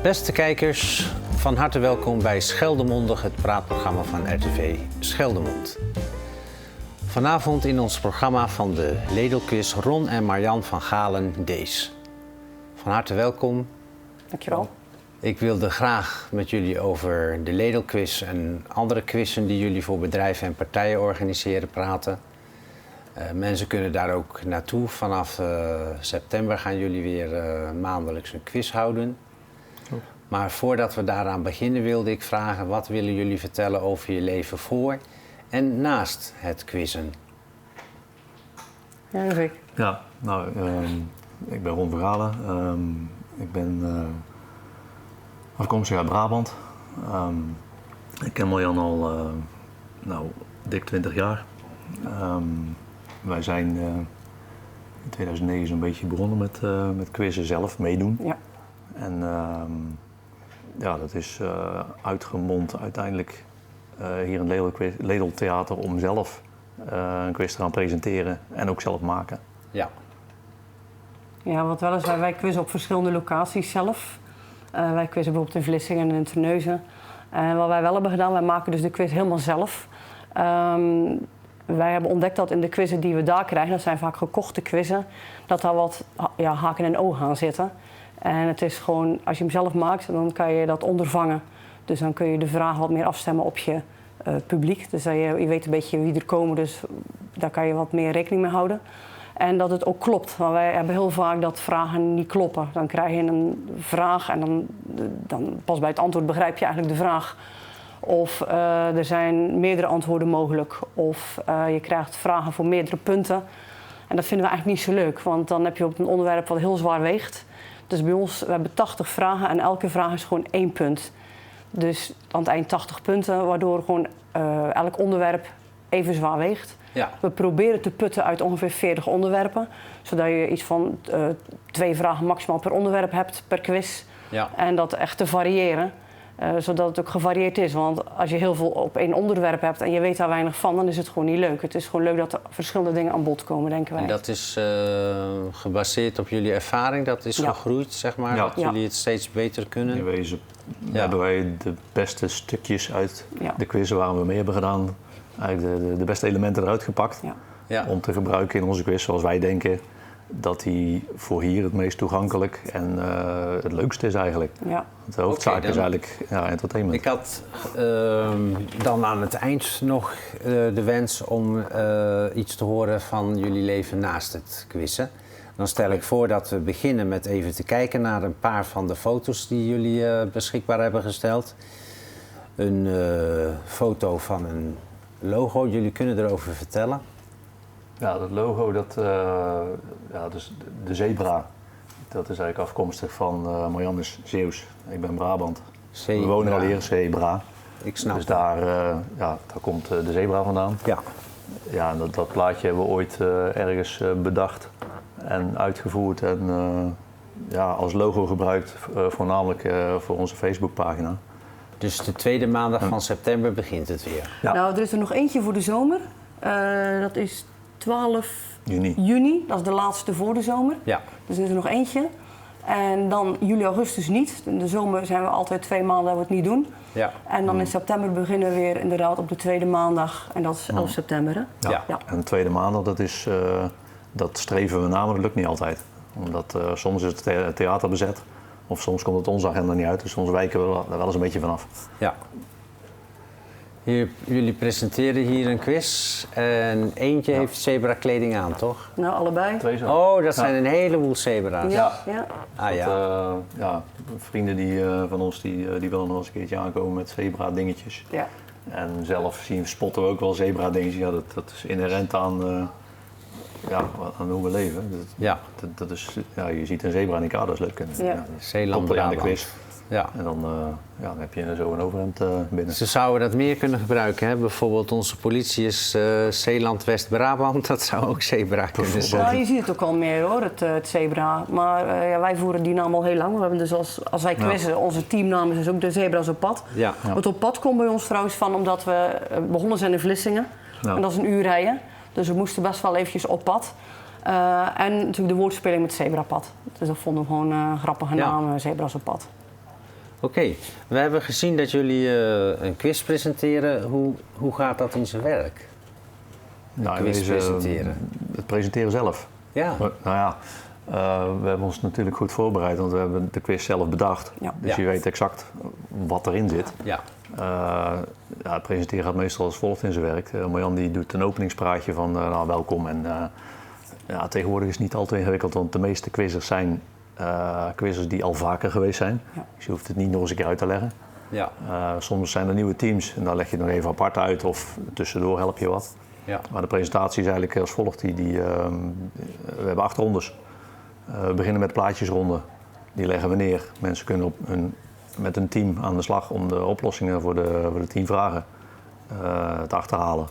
Beste kijkers, van harte welkom bij Scheldemondig, het praatprogramma van RTV Scheldemond. Vanavond in ons programma van de Ledelquiz Ron en Marjan van Galen Dees. Van harte welkom. Dankjewel. Ik wilde graag met jullie over de Ledelquiz en andere quizzen die jullie voor bedrijven en partijen organiseren praten. Mensen kunnen daar ook naartoe. Vanaf september gaan jullie weer maandelijks een quiz houden. Oh. Maar voordat we daaraan beginnen wilde ik vragen, wat willen jullie vertellen over je leven voor en naast het quizzen? Ja, Rick. Ja, nou, ik ben Ron van Galen. Ik ben afkomstig uit Brabant. Ik ken Marjan al dik 20 jaar. Wij zijn in 2009 zo'n beetje begonnen met quizzen zelf, meedoen. Ja. En dat is uitgemond uiteindelijk hier in het Ledeltheater om zelf een quiz te gaan presenteren en ook zelf maken. Ja. Ja, wat wel is, wij quizzen op verschillende locaties zelf. Wij quizzen bijvoorbeeld in Vlissingen en in Terneuzen. En wat wij wel hebben gedaan, wij maken dus de quiz helemaal zelf. Wij hebben ontdekt dat in de quizzen die we daar krijgen, dat zijn vaak gekochte quizzen, dat daar wat haken en ogen aan zitten. En het is gewoon, als je hem zelf maakt, dan kan je dat ondervangen. Dus dan kun je de vraag wat meer afstemmen op je publiek. Dus je weet een beetje wie er komen, dus daar kan je wat meer rekening mee houden. En dat het ook klopt, want wij hebben heel vaak dat vragen niet kloppen. Dan krijg je een vraag en dan pas bij het antwoord begrijp je eigenlijk de vraag. Of er zijn meerdere antwoorden mogelijk. Of je krijgt vragen voor meerdere punten. En dat vinden we eigenlijk niet zo leuk, want dan heb je op een onderwerp wat heel zwaar weegt. Dus bij ons, we hebben 80 vragen en elke vraag is gewoon 1 punt. Dus aan het eind 80 punten, waardoor gewoon elk onderwerp even zwaar weegt. Ja. We proberen te putten uit ongeveer 40 onderwerpen, zodat je iets van 2 vragen maximaal per onderwerp hebt, per quiz. Ja. En dat echt te variëren, zodat het ook gevarieerd is. Want als je heel veel op 1 onderwerp hebt en je weet daar weinig van, dan is het gewoon niet leuk. Het is gewoon leuk dat er verschillende dingen aan bod komen, denken wij. En dat is gebaseerd op jullie ervaring, dat is gegroeid, zeg maar, dat jullie het steeds beter kunnen? In wezen hebben wij de beste stukjes uit de quiz waar we mee hebben gedaan, eigenlijk de beste elementen eruit gepakt. Ja. Om te gebruiken in onze quiz zoals wij denken dat die voor hier het meest toegankelijk en het leukste is eigenlijk. Ja. De hoofdzaak is eigenlijk entertainment. Ik had dan aan het eind nog de wens om iets te horen van jullie leven naast het quizzen. Dan stel ik voor dat we beginnen met even te kijken naar een paar van de foto's die jullie beschikbaar hebben gesteld. Een foto van een logo, jullie kunnen erover vertellen. Ja, dat logo, dus de zebra, dat is eigenlijk afkomstig van Marjan is Zeeuws. Ik ben Brabant. We wonen al hier, zebra. Ik snap. Dus daar komt de zebra vandaan. Ja. Ja, en dat plaatje hebben we ooit ergens bedacht en uitgevoerd en als logo gebruikt, voornamelijk voor onze Facebookpagina. Dus de tweede maandag van september begint het weer. Ja. Nou, er is er nog eentje voor de zomer. Dat is 12 juni, dat is de laatste voor de zomer. Ja. Dus er is er nog eentje. En dan juli, augustus niet. In de zomer zijn we altijd 2 maanden dat we het niet doen. Ja. En dan in september beginnen we weer inderdaad op de tweede maandag. En dat is 11 september. Hè? Ja. En de tweede maandag, dat streven we na, maar dat lukt niet altijd. Omdat soms is het theater bezet. Of soms komt het onze agenda niet uit. Dus soms wijken we er wel eens een beetje vanaf. Ja. Jullie presenteren hier een quiz en eentje heeft zebra-kleding aan, toch? Nou, allebei. 2 zo. Oh, dat zijn een heleboel zebra's. Ja. Vrienden van ons die willen nog eens een keertje aankomen met zebra-dingetjes. Ja. En zelf spotten we ook wel zebra-dingetjes. Ja, dat is inherent aan hoe we leven. Dat is, je ziet een zebra in elkaar, dat is leuk. Zeeland, Brabant. Ja. En dan heb je zo een overhemd binnen. Ze zouden dat meer kunnen gebruiken. Hè? Bijvoorbeeld onze politie is Zeeland, West-Brabant. Dat zou ook zebra kunnen zijn. Nou, je ziet het ook al meer hoor, het zebra. Maar wij voeren die naam al heel lang. We hebben dus als wij quizzen, onze teamnaam is dus ook de Zebra's op pad. Ja. Wat op pad komt bij ons trouwens van omdat we begonnen zijn in Vlissingen. Ja. En dat is een uur rijden. Dus we moesten best wel eventjes op pad. En natuurlijk de woordspeling met zebrapad. Dus dat vonden we gewoon een grappige naam, Zebra's op pad. Oké, we hebben gezien dat jullie een quiz presenteren. Hoe gaat dat in zijn werk? Quiz presenteren? Het presenteren zelf. Ja. Nou ja, we hebben ons natuurlijk goed voorbereid, want we hebben de quiz zelf bedacht. Ja. Dus je weet exact wat erin zit. Ja. Het presenteren gaat meestal als volgt in zijn werk. Marjan die doet een openingspraatje van welkom. En tegenwoordig is het niet al te ingewikkeld, want de meeste quizzers zijn quizzers die al vaker geweest zijn. Ja. Dus je hoeft het niet nog eens een keer uit te leggen. Ja. Soms zijn er nieuwe teams en daar leg je het nog even apart uit of tussendoor help je wat. Ja. Maar de presentatie is eigenlijk als volgt. We hebben 8 rondes. We beginnen met plaatjesronden. Die leggen we neer. Mensen kunnen met een team aan de slag om de oplossingen voor de 10 vragen te achterhalen.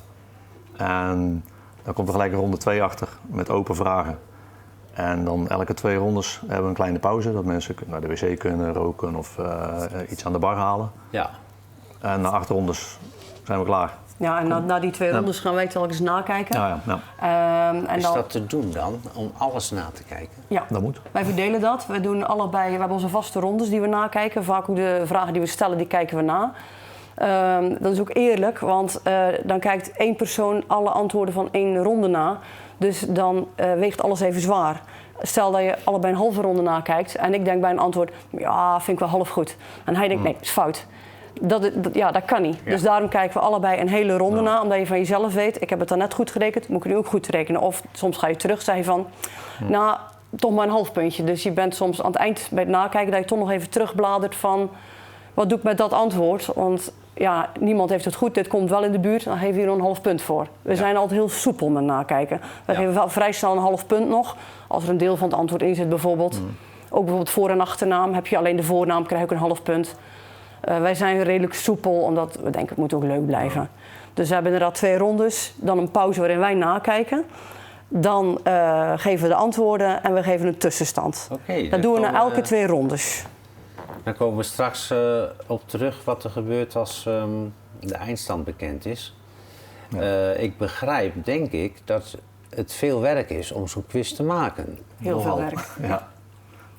En dan komt er gelijk een ronde 2 achter met open vragen. En dan elke 2 rondes hebben we een kleine pauze. Dat mensen naar de wc kunnen, roken of iets aan de bar halen. Ja. En na 8 rondes zijn we klaar. Ja, en na die 2 rondes gaan wij telkens nakijken. Is dat te doen dan, om alles na te kijken? Ja, dat moet. Wij verdelen dat. We doen allebei, we hebben onze vaste rondes die we nakijken. Vaak ook de vragen die we stellen, die kijken we na. Dat is ook eerlijk, want dan kijkt 1 persoon alle antwoorden van 1 ronde na. Dus dan weegt alles even zwaar. Stel dat je allebei een halve ronde nakijkt en ik denk bij een antwoord, ja, vind ik wel half goed. En hij denkt, nee, is fout. Dat kan niet. Ja. Dus daarom kijken we allebei een hele ronde na, omdat je van jezelf weet, ik heb het dan net goed gerekend, moet ik het nu ook goed rekenen. Of soms ga je terug, zeg je van, nou, toch maar een half puntje. Dus je bent soms aan het eind bij het nakijken dat je toch nog even terugbladert van, wat doe ik met dat antwoord? Want ja, niemand heeft het goed, dit komt wel in de buurt, dan geven we hier een half punt voor. We zijn altijd heel soepel met nakijken. We geven wel vrij snel een half punt nog, als er een deel van het antwoord in zit bijvoorbeeld. Ook bijvoorbeeld voor- en achternaam, heb je alleen de voornaam, krijg je ook een half punt. Wij zijn redelijk soepel, omdat we denken het moet ook leuk blijven. Ja. Dus we hebben inderdaad 2 rondes, dan een pauze waarin wij nakijken. Dan geven we de antwoorden en we geven een tussenstand. Dat doen we na elke 2 rondes. Dan komen we straks op terug wat er gebeurt als de eindstand bekend is. Ja. Ik begrijp, denk ik, dat het veel werk is om zo'n quiz te maken. Heel veel werk. Ja.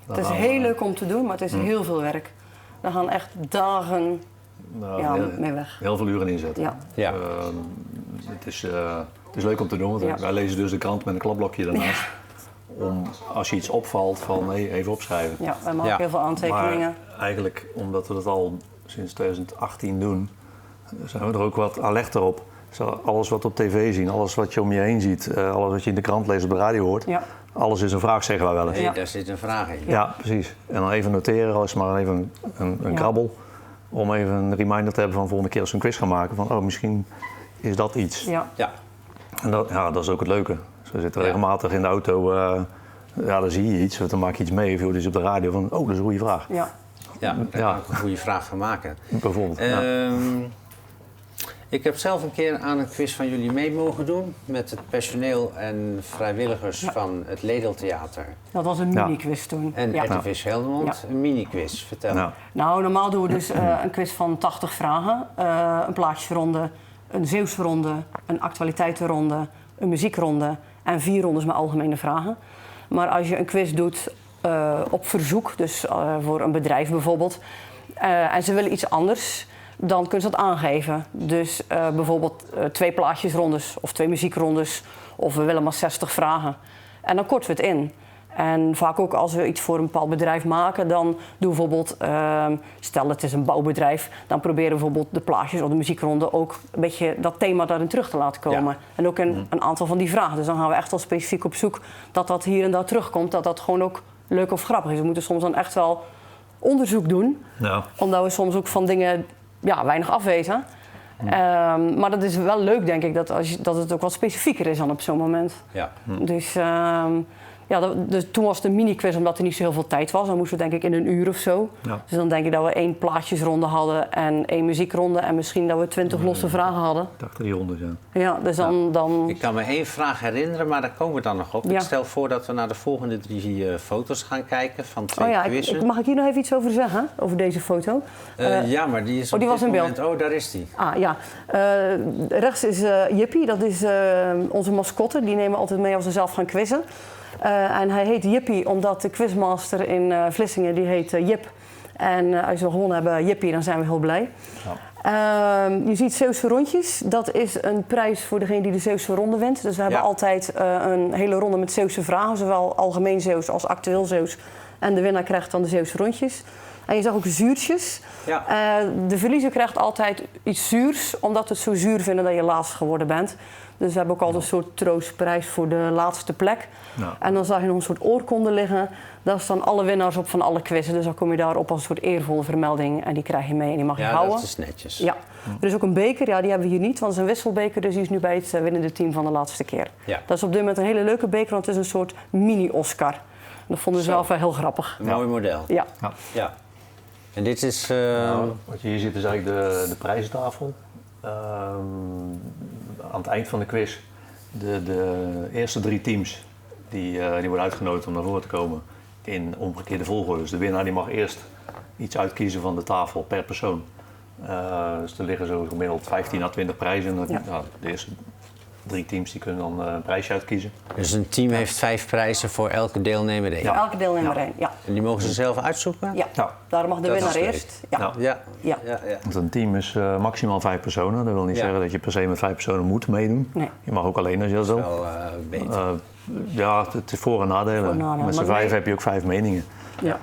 Het is heel leuk om te doen, maar het is heel veel werk. We gaan echt dagen mee weg. Heel veel uren inzetten. Ja. Ja. Het is leuk om te doen, want wij lezen dus de krant met een klapblokje daarnaast. Om, als je iets opvalt, van even opschrijven. Ja, wij maken heel veel aantekeningen. Maar eigenlijk, omdat we dat al sinds 2018 doen, zijn we er ook wat alerter op. Alles wat op tv zien, alles wat je om je heen ziet, alles wat je in de krant leest, op de radio hoort. Ja. Alles is een vraag, zeggen wij wel eens. Nee, daar zit een vraag in. Ja, precies. En dan even noteren, als maar even een krabbel. Om even een reminder te hebben van de volgende keer als we een quiz gaan maken. Van, misschien is dat iets. Ja. En dat is ook het leuke. Dus we zitten regelmatig in de auto. Dan zie je iets, dan maak je iets mee. Of je hoort iets op de radio van, dat is een goede vraag. Ja, daar kan ik een goede vraag van maken. Bijvoorbeeld. Ik heb zelf een keer aan een quiz van jullie mee mogen doen met het personeel en vrijwilligers van het Ledeltheater. Dat was een mini-quiz toen. En RTV Helmond, een mini-quiz. Vertel. Ja. Nou, normaal doen we dus een quiz van 80 vragen. Een plaatjesronde, een Zeeuwsronde, een actualiteitenronde, een muziekronde en 4 rondes met algemene vragen. Maar als je een quiz doet op verzoek, dus voor een bedrijf bijvoorbeeld, en ze willen iets anders, dan kunnen ze dat aangeven. Dus bijvoorbeeld 2 plaatjesrondes of 2 muziekrondes, of we willen maar 60 vragen. En dan korten we het in. En vaak ook als we iets voor een bepaald bedrijf maken, dan doen we bijvoorbeeld, stel het is een bouwbedrijf, dan proberen we bijvoorbeeld de plaatjes of de muziekronde ook een beetje dat thema daarin terug te laten komen. Ja. En ook een aantal van die vragen. Dus dan gaan we echt wel specifiek op zoek dat dat hier en daar terugkomt, dat gewoon ook leuk of grappig is. We moeten soms dan echt wel onderzoek doen, omdat we soms ook van dingen weinig afweten. Maar dat is wel leuk, denk ik, dat het ook wat specifieker is dan op zo'n moment. Ja. Dus toen was het een mini-quiz, omdat er niet zo heel veel tijd was. Dan moesten we denk ik in een uur of zo. Ja. Dus dan denk ik dat we 1 plaatjesronde hadden en 1 muziekronde. En misschien dat we 20 losse vragen hadden. Ik dacht 300, ja. Dus dan... Ik kan me 1 vraag herinneren, maar daar komen we dan nog op. Ja. Ik stel voor dat we naar de volgende 3 foto's gaan kijken van 2 quizzen. Mag ik hier nog even iets over zeggen, over deze foto? Maar die is op die was dit in moment... beeld. Oh, daar is die. Ah, ja. Rechts is Jippie, dat is onze mascotte. Die nemen we altijd mee als we zelf gaan quizzen. En hij heet Jippie omdat de quizmaster in Vlissingen, die heet Jip. En als we gewonnen hebben, jippie, dan zijn we heel blij. Ja. Je ziet Zeeuwse rondjes. Dat is een prijs voor degene die de Zeeuwse ronde wint. Dus we hebben altijd een hele ronde met Zeeuwse vragen. Zowel algemeen Zeeuws als actueel Zeeuws. En de winnaar krijgt dan de Zeeuwse rondjes. En je zag ook zuurtjes. Ja. De verliezer krijgt altijd iets zuurs, omdat we het zo zuur vinden dat je laatst geworden bent. Dus we hebben ook altijd een soort troostprijs voor de laatste plek. Ja. En dan zag je nog een soort oorkonde liggen. Daar staan alle winnaars op van alle quizzen. Dus dan kom je daarop als een soort eervolle vermelding. En die krijg je mee en die mag je houden. Ja, dat is netjes. Ja. Er is ook een beker, die hebben we hier niet, want het is een wisselbeker. Dus die is nu bij het winnende team van de laatste keer. Ja. Dat is op dit moment een hele leuke beker, want het is een soort mini-Oscar. Dat vonden we zelf wel heel grappig. Een mooi model. Ja. Ja. En dit is... Wat je hier ziet is eigenlijk de prijzentafel. Aan het eind van de quiz, de eerste 3 teams die worden uitgenodigd om naar voren te komen in omgekeerde volgorde. Dus de winnaar die mag eerst iets uitkiezen van de tafel per persoon. Dus er liggen zo gemiddeld 15 à 20 prijzen. Ja. De eerste 3 teams die kunnen dan een prijsje uitkiezen. Dus een team heeft 5 prijzen voor elke deelnemer één? Ja, elke deelnemer één, ja. En die mogen ze zelf uitzoeken? Ja, daar mag de winnaar eerst. Ja. Want een team is maximaal 5 personen. Dat wil niet zeggen dat je per se met 5 personen moet meedoen. Nee. Je mag ook alleen als je dat wil. Dat is wel beter. Het is voor- en nadelen. Met z'n 5 heb je ook 5 meningen. Ja.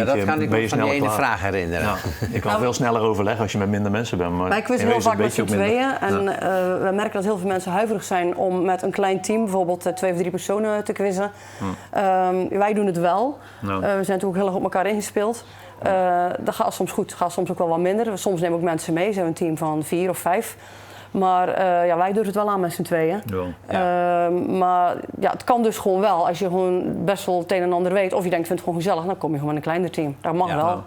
Dat kan ik me van die ene vraag herinneren. Ja, je kan veel sneller overleggen als je met minder mensen bent. Maar wij quizzen heel vaak met z'n tweeën. En we merken dat heel veel mensen huiverig zijn om met een klein team, bijvoorbeeld 2 of 3 personen, te quizzen. Wij doen het wel. We zijn natuurlijk ook heel erg op elkaar ingespeeld. Dat gaat soms goed, gaat soms ook wel wat minder. Soms nemen we ook mensen mee. Ze hebben een team van 4 of 5. Maar wij durven het wel aan met z'n tweeën. Ja. Maar het kan dus gewoon wel. Als je gewoon best wel het een en ander weet, of je denkt, vind het gewoon gezellig, dan kom je gewoon met een kleiner team. Dat mag wel.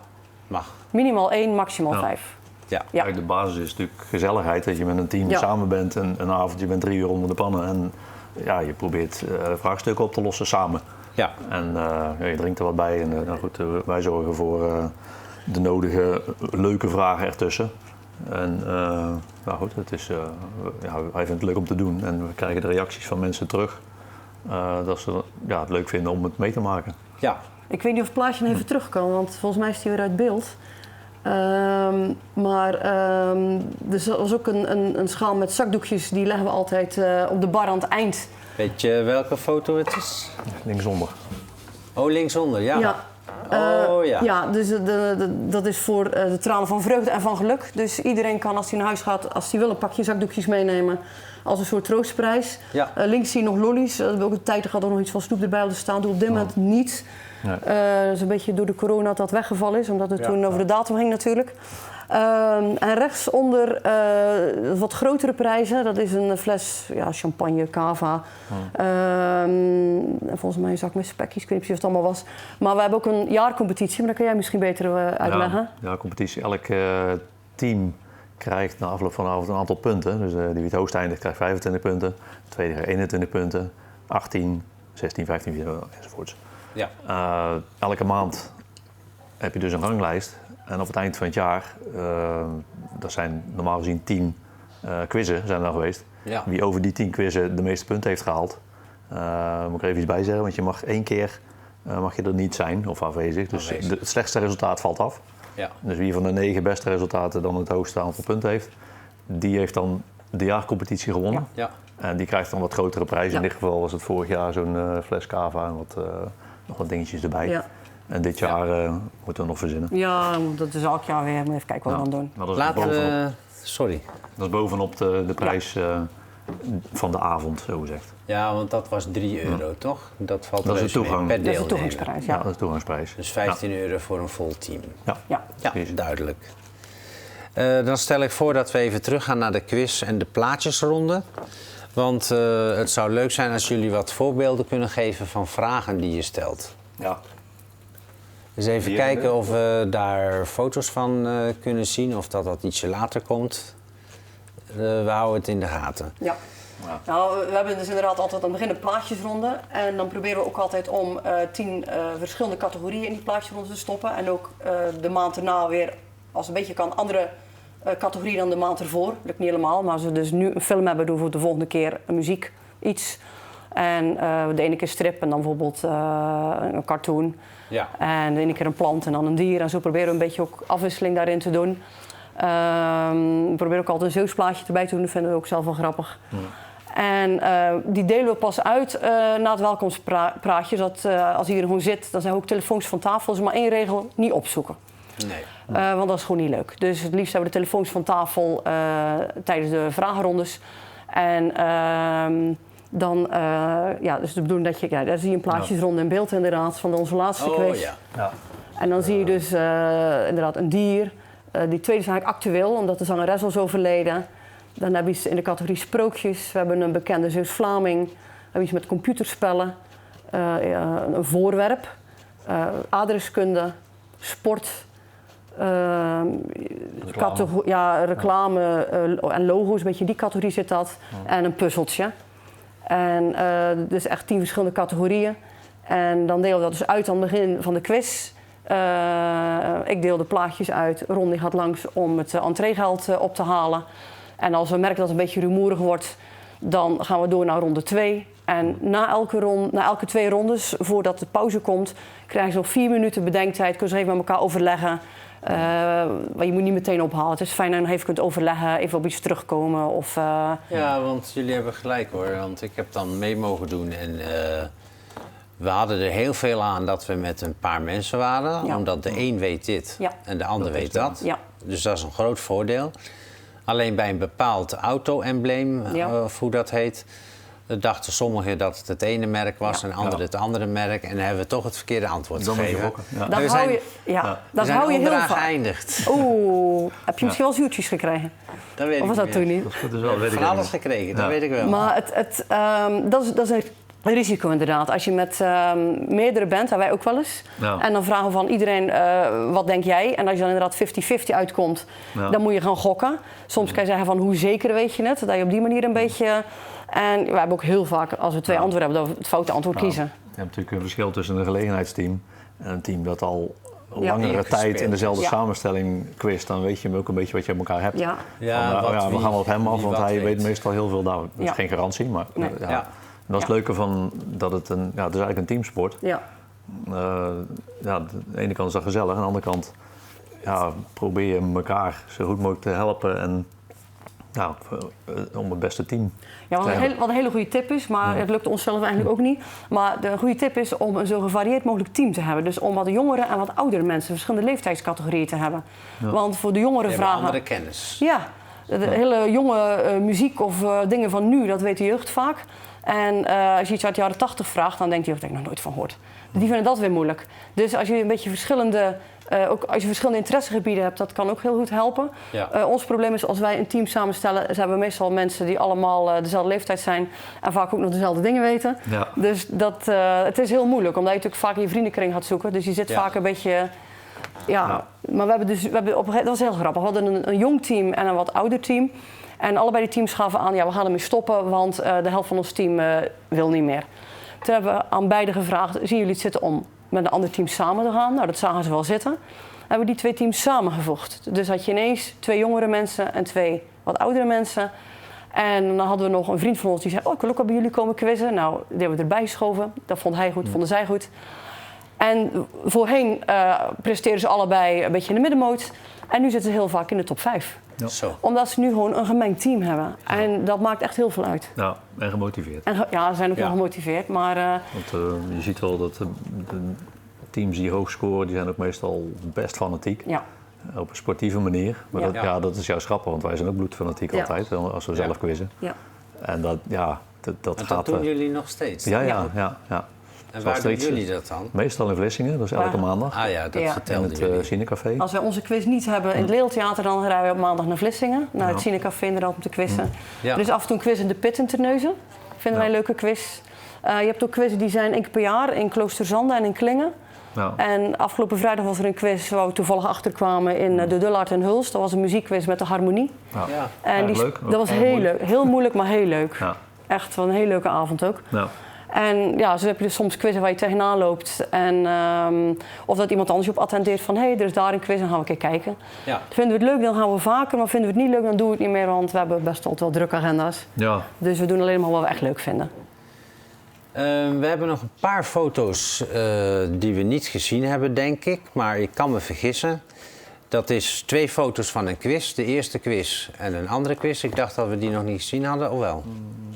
Mag. Minimaal 1, maximaal 5. Ja. De basis is natuurlijk gezelligheid, dat je met een team samen bent en een avond, je bent 3 uur onder de pannen en je probeert vraagstukken op te lossen samen. Ja. En je drinkt er wat bij en wij zorgen voor de nodige leuke vragen ertussen. En het is, wij vinden het leuk om te doen en we krijgen de reacties van mensen terug dat ze het leuk vinden om het mee te maken. Ja. Ik weet niet of het plaatje nog even terug kan, want volgens mij is die weer uit beeld. Er was ook een schaal met zakdoekjes, die leggen we altijd op de bar aan het eind. Weet je welke foto het is? Linksonder. Oh, linksonder, ja. Dus dat is voor de tranen van vreugde en van geluk. Dus iedereen kan, als hij naar huis gaat, als hij wil, een pakje zakdoekjes meenemen als een soort troostprijs. Ja. Links zie je nog lollies. We hebben ook een tijd gehad dat er nog iets van snoep erbij hadden staan. Doe op dit moment niet. Nee. Dat is een beetje door de corona dat weggevallen is, omdat het toen over de datum ging natuurlijk. En rechtsonder wat grotere prijzen. Dat is een fles champagne, cava. Volgens mij een zak met spekjes, ik weet niet precies wat het allemaal was. Maar we hebben ook een jaarcompetitie, maar dat kun jij misschien beter uitleggen. Ja, competitie. Elk team krijgt na afloop van de avond een aantal punten. Dus die wie het hoogst eindigt krijgt 25 punten. De tweede krijgt 21 punten. 18, 16, 15, 14 enzovoorts. Ja. Elke maand heb je dus een ranglijst. En op het eind van het jaar, er zijn normaal gezien 10 quizzen zijn er geweest. Ja. Wie over die 10 quizzen de meeste punten heeft gehaald. Moet ik er even iets bij zeggen, want je mag 1 keer mag je er niet zijn of afwezig. Dus het slechtste resultaat valt af. Ja. Dus wie van de 9 beste resultaten dan het hoogste aantal punten heeft, die heeft dan de jaarcompetitie gewonnen. Ja. Ja. En die krijgt dan wat grotere prijzen. In dit geval was het vorig jaar zo'n fles cava en nog wat dingetjes erbij. Ja. En dit jaar moeten we nog verzinnen. Ja, dat is elk jaar weer. Even kijken wat we dan doen. Sorry. Dat is bovenop de prijs van de avond, zo gezegd. Ja, want dat was €3, toch? Dat valt is de toegang. Per deelnemer. Dat is de toegangsprijs, ja. Dat is de toegangsprijs. Dus €15 voor een vol team. Ja, duidelijk. Dan stel ik voor dat we even teruggaan naar de quiz en de plaatjesronde. Want het zou leuk zijn als jullie wat voorbeelden kunnen geven van vragen die je stelt. Ja. Dus even kijken of we daar foto's van kunnen zien of dat ietsje later komt. We houden het in de gaten. Ja. Nou, we hebben dus inderdaad altijd aan het begin een plaatjesronde. En dan proberen we ook altijd om 10 verschillende categorieën in die plaatjesronde te stoppen. En ook de maand erna weer, als het een beetje kan, andere categorieën dan de maand ervoor. Dat lukt niet helemaal, maar als we dus nu een film hebben, doen we de volgende keer een muziek iets. En de ene keer strip en dan bijvoorbeeld een cartoon. Ja. En de ene keer een plant en dan een dier. En zo proberen we een beetje ook afwisseling daarin te doen. We proberen ook altijd een Zeus-plaatje erbij te doen. Dat vinden we ook zelf wel grappig. En die delen we pas uit na het welkomstpraatje. Dat als iedereen gewoon zit, dan zijn we ook telefoons van tafel. Dus maar 1 regel, niet opzoeken. Nee. Want dat is gewoon niet leuk. Dus het liefst hebben we de telefoons van tafel tijdens de vragenrondes. En dan, dus de bedoeling dat je, daar zie je een plaatjes rond in beeld inderdaad van onze laatste quiz. Ja. En dan zie je dus inderdaad een dier. Die tweede is eigenlijk actueel, omdat de zangeres al is overleden. Dan heb je iets in de categorie sprookjes. We hebben een bekende Zeus-Vlaming. We hebben iets met computerspellen. Een voorwerp. Adreskunde. Sport. Reclame en logo's. Een beetje in die categorie zit dat. En een puzzeltje. En dus echt 10 verschillende categorieën. En dan delen we dat dus uit aan het begin van de quiz. Ik deel de plaatjes uit. Ron die gaat langs om het entreegeld op te halen. En als we merken dat het een beetje rumoerig wordt, dan gaan we door naar ronde 2. En na elke 2 rondes, voordat de pauze komt, krijgen ze nog 4 minuten bedenktijd. Kunnen ze even met elkaar overleggen. Maar je moet niet meteen ophalen. Het is fijn dat je nog even kunt overleggen, even op iets terugkomen. Ja, want jullie hebben gelijk hoor. Want ik heb dan mee mogen doen en we hadden er heel veel aan dat we met een paar mensen waren. Ja. Omdat de een weet dit en de ander weet dat. Ja. Dus dat is een groot voordeel. Alleen bij een bepaald auto-embleem, of hoe dat heet, dachten sommigen dat het ene merk was en anderen het andere merk. En dan hebben we toch het verkeerde antwoord gegeven. Dat hou je heel vaak geëindigd. Oeh, heb je misschien wel zuurtjes gekregen? Dat weet of was ik dat toen niet? Van alles gekregen, dat weet ik wel. Maar dat is een risico inderdaad. Als je met meerdere bent, hebben wij ook wel eens. Ja. En dan vragen we van iedereen, wat denk jij? En als je dan inderdaad 50-50 uitkomt, dan moet je gaan gokken. Soms kan je zeggen van, hoe zeker weet je het? Dat je op die manier een beetje... En we hebben ook heel vaak, als we 2 antwoorden hebben, dat we het foute antwoord kiezen. Je hebt natuurlijk een verschil tussen een gelegenheidsteam en een team dat al langere tijd in dezelfde samenstelling quizt. Dan weet je ook een beetje wat je met elkaar hebt. We gaan op hem af, want hij weet meestal heel veel. Nou, dat is geen garantie, maar... Nee. Dat is het leuke van dat het het is eigenlijk een teamsport. Ja. Aan de ene kant is dat gezellig, aan de andere kant probeer je elkaar zo goed mogelijk te helpen en om het beste team. Ja, wat een hele goede tip is, maar het lukt ons zelf eigenlijk ook niet. Maar de goede tip is om een zo gevarieerd mogelijk team te hebben. Dus om wat jongere en wat oudere mensen, verschillende leeftijdscategorieën te hebben. Ja. Want voor de jongere vragen... andere kennis. Ja, de hele jonge muziek of dingen van nu, dat weet de jeugd vaak. En als je iets uit de jaren 80 vraagt, dan denkt de jeugd, daar heb ik nog nooit van gehoord. Die vinden dat weer moeilijk. Dus als je een beetje ook als je verschillende interessegebieden hebt, dat kan ook heel goed helpen. Ja. Ons probleem is, als wij een team samenstellen, hebben we meestal mensen die allemaal dezelfde leeftijd zijn en vaak ook nog dezelfde dingen weten. Ja. Dus het is heel moeilijk, omdat je natuurlijk vaak in je vriendenkring gaat zoeken. Dus je zit vaak een beetje... Maar dat was heel grappig. We hadden een jong team en een wat ouder team. En allebei die teams gaven aan, we gaan ermee stoppen, want de helft van ons team wil niet meer. Toen hebben we aan beide gevraagd, zien jullie het zitten om met een ander team samen te gaan? Nou, dat zagen ze wel zitten. Hebben we die 2 teams samengevoegd. Dus had je ineens 2 jongere mensen en 2 wat oudere mensen. En dan hadden we nog een vriend van ons die zei, ik wil ook al bij jullie komen quizzen. Nou, die hebben we erbij geschoven. Dat vond hij goed, vonden zij goed. En voorheen presteren ze allebei een beetje in de middenmoot. En nu zitten ze heel vaak in de top 5. Ja. Omdat ze nu gewoon een gemengd team hebben. En dat maakt echt heel veel uit. Ja, en gemotiveerd. Ze zijn ook wel gemotiveerd. Maar, want je ziet wel dat de teams die hoog scoren, die zijn ook meestal best fanatiek. Ja. Op een sportieve manier. Maar dat is juist grappig, want wij zijn ook bloedfanatiek altijd. Als we zelf quizzen. Ja. En dat gaat... Dat doen jullie nog steeds? Ja. En waar doen jullie dat dan? Meestal in Vlissingen, dus elke maandag. Dat vertelde in het Cinecafé. Als wij onze quiz niet hebben in het Leeltheater, dan rijden we op maandag naar Vlissingen. Naar het Cinecafé inderdaad om te quizzen. Ja. Er is af en toe een quiz in de Pit in Terneuzen. Vinden wij een leuke quiz. Je hebt ook quizzen die zijn 1 keer per jaar in Kloosterzande en in Klingen. Ja. En afgelopen vrijdag was er een quiz waar we toevallig achterkwamen in de Dullard en Huls. Dat was een muziekquiz met de harmonie. Ja. En leuk. Dat was heel leuk. Heel moeilijk, maar heel leuk. Ja. Echt wel een hele leuke avond ook. Ja. En zo heb je dus soms quizzen waar je tegenaan loopt. En, of dat iemand anders je op attendeert van... er is daar een quiz, dan gaan we een keer kijken. Ja. Vinden we het leuk, dan gaan we vaker. Maar vinden we het niet leuk, dan doen we het niet meer. Want we hebben best altijd wel drukke agenda's. Ja. Dus we doen alleen maar wat we echt leuk vinden. We hebben nog een paar foto's die we niet gezien hebben, denk ik. Maar ik kan me vergissen. Dat is 2 foto's van een quiz. De eerste quiz en een andere quiz. Ik dacht dat we die nog niet gezien hadden, of wel?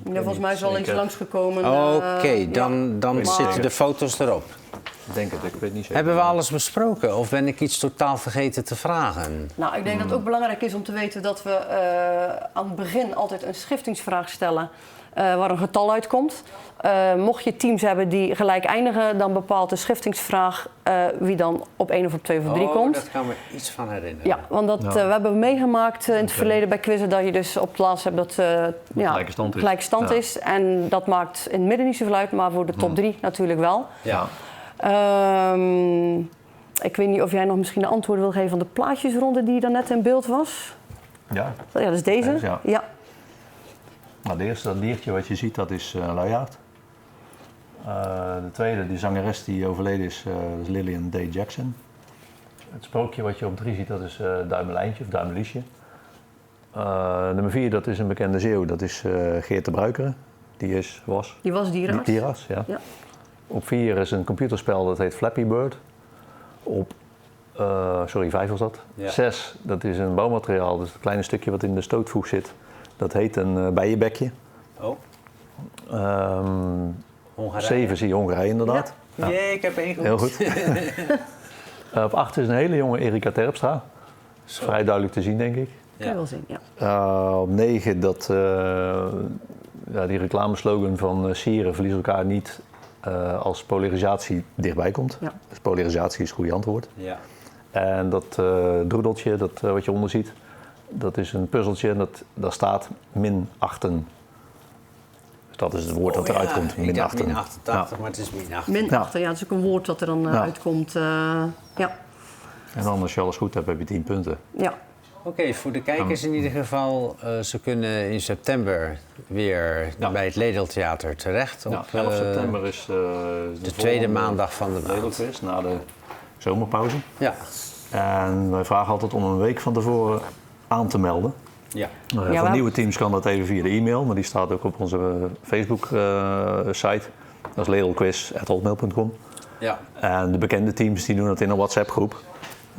Ja, volgens mij is al eens langsgekomen. Oké, dan zitten de foto's erop. Denk het, ik weet niet zeker. Hebben we alles besproken of ben ik iets totaal vergeten te vragen? Nou, ik denk dat het ook belangrijk is om te weten dat we aan het begin altijd een schiftingsvraag stellen waar een getal uitkomt. Mocht je teams hebben die gelijk eindigen, dan bepaalt de schiftingsvraag wie dan op 1 of op 2 of op 3 komt. Dat kan me iets van herinneren. Ja, want we hebben meegemaakt in het verleden bij quizzen dat je dus op het laatst hebt dat gelijke stand is. En dat maakt in het midden niet zoveel uit, maar voor de top 3 natuurlijk wel. Ja. Ik weet niet of jij nog misschien de antwoorden wil geven van de plaatjesronde die daarnet in beeld was. Ja. Ja, dat is deze. Ja. Nou, de eerste, dat diertje wat je ziet, dat is luiaard. De tweede, die zangeres die overleden is, is Lillian Day Jackson. Het sprookje wat je op 3 ziet, dat is Duimelijntje of Duimeliesje. Nummer 4, dat is een bekende Zeeuw, dat is Geert de Bruikere. Die was dierenarts. Dierenarts, ja. Op 4 is een computerspel dat heet Flappy Bird. Op 5 was dat. Ja. 6, dat is een bouwmateriaal, dus het kleine stukje wat in de stootvoeg zit. Dat heet een bijenbekje. 7 zie je Hongarije inderdaad. Ja. Jee, ik heb 1 goed. Heel goed. Op 8 is een hele jonge Erika Terpstra. Vrij duidelijk te zien, denk ik. Kan je wel zien, ja. Op 9 dat die reclameslogan van sieren verlies elkaar niet als polarisatie dichtbij komt. Ja. Dus polarisatie is het goede antwoord. Ja. En dat droedeltje, dat wat je onder ziet, dat is een puzzeltje en daar staat -8. Dus dat is het woord dat eruit komt, -8. Ik dacht -88, maar het is -8. -8, ja, dat is ook een woord dat er dan uitkomt. Ja. En dan als je alles goed hebt, heb je 10 punten. Ja. Oké, voor de kijkers in ieder geval, ze kunnen in september weer bij het Ledeltheater terecht. Op, 11 september is de tweede maandag van de maand. Ledelquiz, na de zomerpauze. Ja. En wij vragen altijd om een week van tevoren aan te melden. Ja. Voor nieuwe teams kan dat even via de e-mail, maar die staat ook op onze Facebook-site. Dat is ledelquiz@hotmail.com. Ja. En de bekende teams die doen dat in een WhatsApp-groep.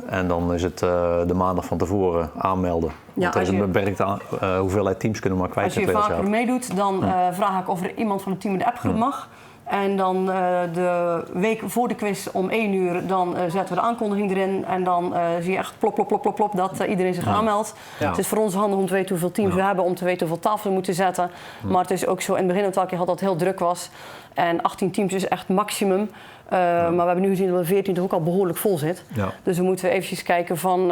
En dan is het de maandag van tevoren aanmelden. Want er is een beperkte hoeveelheid teams kunnen maar kwijt. Als je vaker meedoet, dan vraag ik of er iemand van het team in de appgroep mag. En dan de week voor de quiz om 1 uur, dan zetten we de aankondiging erin. En dan zie je echt plop, plop, plop, plop, plop dat iedereen zich aanmeldt. Ja. Het is voor ons handig om te weten hoeveel teams we hebben, om te weten hoeveel tafels we moeten zetten. Maar het is ook zo, in het begin dat het heel druk was. En 18 teams is echt maximum. Maar we hebben nu gezien dat we 14 toch ook al behoorlijk vol zit. Ja. Dus we moeten eventjes kijken van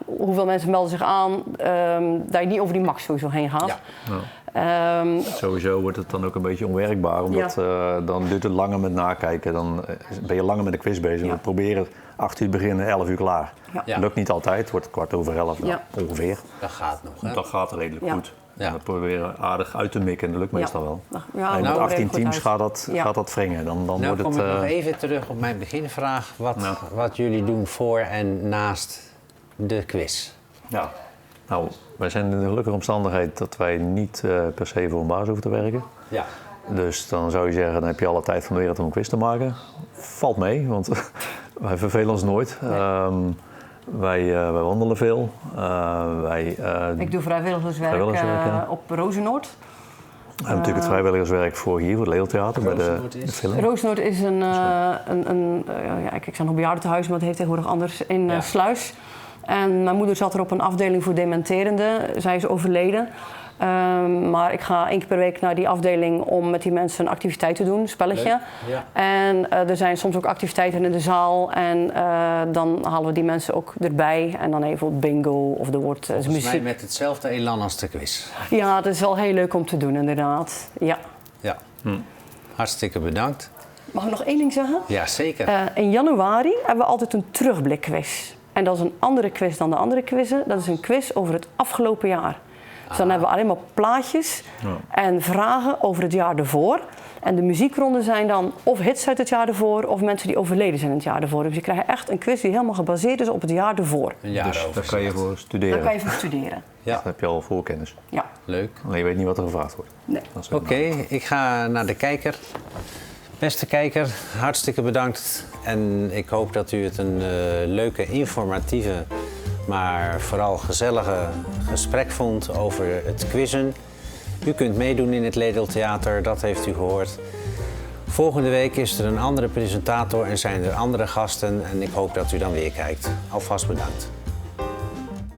hoeveel mensen melden zich aan. Dat je niet over die max sowieso heen gaat. Ja. Sowieso wordt het dan ook een beetje onwerkbaar, omdat dan duurt het langer met nakijken. Dan ben je langer met de quiz bezig. We proberen 8 uur beginnen, 11 uur klaar. Ja. En ook niet altijd, het wordt 11:15 ongeveer. Dat gaat nog, hè? Dat gaat redelijk goed. Ja. En we proberen aardig uit te mikken en dat lukt meestal wel. Ja, en met 18 teams gaat dat wringen. Dan wordt het, kom ik nog even terug op mijn beginvraag. Wat jullie doen voor en naast de quiz. Ja. Nou, wij zijn in de gelukkige omstandigheid dat wij niet per se voor een baas hoeven te werken. Ja. Dus dan zou je zeggen, dan heb je alle tijd van de wereld om een quiz te maken. Valt mee, want wij vervelen ons nooit. Nee. Wij wandelen veel. Ik doe vrijwilligerswerk op Rozenoord. En natuurlijk het vrijwilligerswerk voor hier, voor het Ledeltheater, bij de film. Rozenoord is ik zou nog bejaardentehuis, maar het heeft tegenwoordig anders, in Sluis. En mijn moeder zat er op een afdeling voor dementerenden. Zij is overleden. Maar ik ga 1 keer per week naar die afdeling om met die mensen een activiteit te doen, een spelletje. Ja. En er zijn soms ook activiteiten in de zaal en dan halen we die mensen ook erbij. En dan even bingo of er wordt muziek. Volgens mij met hetzelfde elan als de quiz. Ja, het is wel heel leuk om te doen inderdaad. Ja. Hartstikke bedankt. Mag ik nog 1 ding zeggen? Ja, zeker. In januari hebben we altijd een terugblikquiz. En dat is een andere quiz dan de andere quizzen. Dat is een quiz over het afgelopen jaar. Dus dan hebben we alleen maar plaatjes en vragen over het jaar ervoor. En de muziekronden zijn dan of hits uit het jaar ervoor of mensen die overleden zijn in het jaar ervoor. Dus je krijgt echt een quiz die helemaal gebaseerd is op het jaar ervoor. Een jaar dus daar kan je voor studeren. Daar kan je voor studeren. Ja. Dan heb je al voorkennis. Ja. Leuk. Alleen je weet niet wat er gevraagd wordt. Nee. Oké, ik ga naar de kijker. Beste kijker, hartstikke bedankt. En ik hoop dat u het een leuke, informatieve, maar vooral gezellige gesprek vond over het quizzen. U kunt meedoen in het Ledel Theater, dat heeft u gehoord. Volgende week is er een andere presentator en zijn er andere gasten. En ik hoop dat u dan weer kijkt. Alvast bedankt.